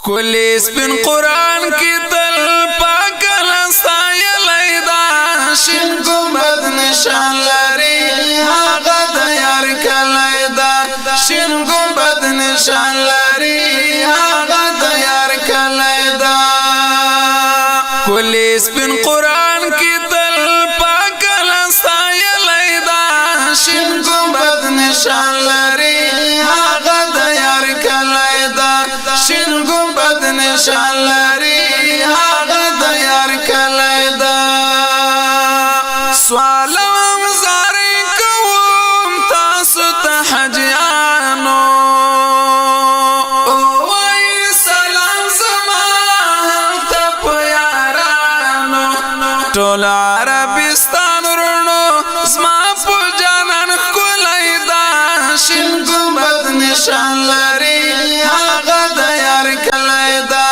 کلی سپین قرآن کی تل پاک لستایلی دا شین گنبد نشان لري هغه د یار کلی دا شین گنبد نشان لري هغه د یار کلی دا کلی سپین قرآن کی تل پاک لستایلی دا شین گنبد نشان لري هغه د یار کلی دا شین گنبد نشان لري هغه د یار کلی دا سوالم زاری کوم تاسو ته حجیانو وای سلام زما هلته په یارانو ټول عربستان ورونو زما په جانان ښکلی دا شین گنبد نشان لري هغه د یار کلی دا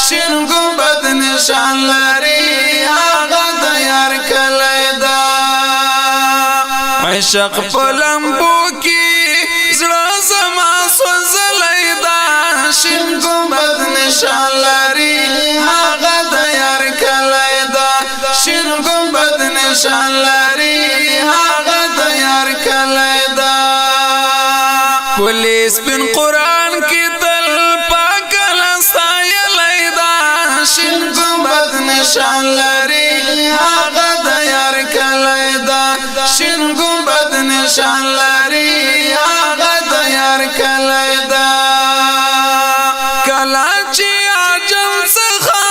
شین گنبد نشان لري هغه د یار کلی دا عشق په لمبو کې زړه زما سوځلی دا شین گنبد نشان لري هغه د یار کلی دا شین گنبد نشان لري هغه د یار کلی دا کلی سپین قرآن کی تل پاک لستایلی دا شین گنبد نشان لري هغه د یار کلی دا شین گنبد نشان لري هغه د یار کلی دا کله چې عجم څخه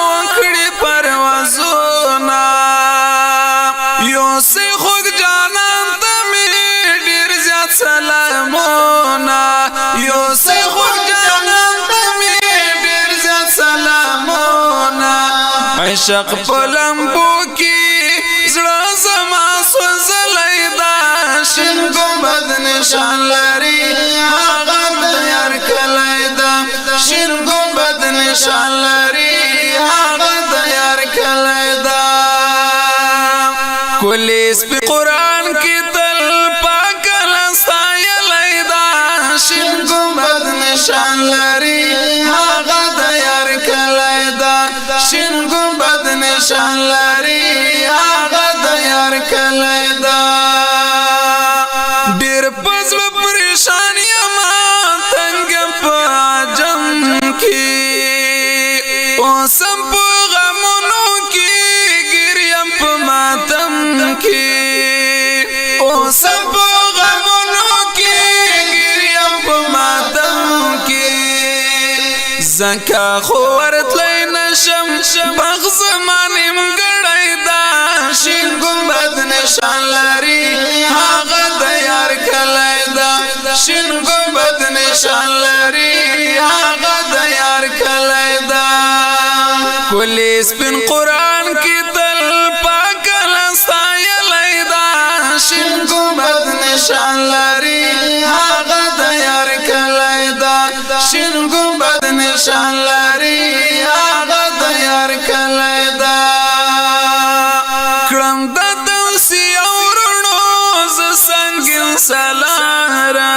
وکړي پروازونه یوسې خوږ جانان ته مې ډېر زیات سلامونه یوسې خوږ جانان ته مې ډېر زیات سلامونه عشق په لمبو کې زړه زما سوځلی دا شین گنبد نشان لري هغه د یار کلی دا شین گنبد نشان لري هغه د یار کلی دا کلی سپین قرآن کی تل پاک لستایلی دا شین گنبد نشان لري هغه د یار کلی دا شین گنبد نشان لري هغه د یار کلی دا ډېر په زړه پریشان یمه تنګ په عجم کې اوسم په غمونو کې ګریم په ماتم کې اوسم په غمونو کې ګریم په ماتم کې ځکه خو ورتلی نشم بغ زما نیمګړی دا شین گنبد نشان لري هغه د یار کلی دا شین گنبد نشان لري هغه د یار کلی دا کلی سپین قرآن کی تل پاک لستایلی دا شین گنبد نشان لري هغه د یار کلی دا شین گنبد نشان لري هغه د یار کلی دا کړم د دوسي اورونو ز سنګین سلاره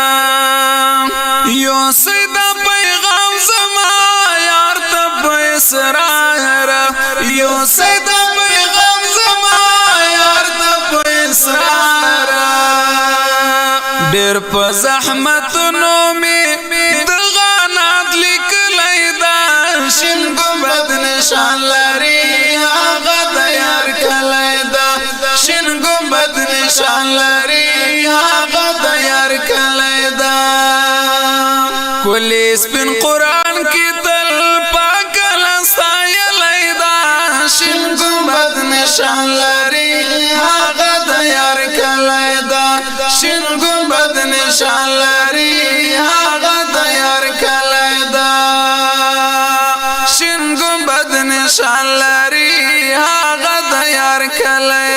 یوسې د پیغام زما یار ته په اسرار یوسې د پیغام زما یار ته په اسرار ډېر په زحمتونو مې دغه نعت لیکلی دا شین گنبد نشان لري هغه د یار کلی دا شین گنبد نشان لري هغه د یار کلی دا کلی سپین قرآن کی تل پاک لستایلی دا شین گنبد نشان لري هغه د یار کلی دا شین گنبد نشان لري هغه د یار کلی دا شین گنبد نشان لري هغه د یار کلی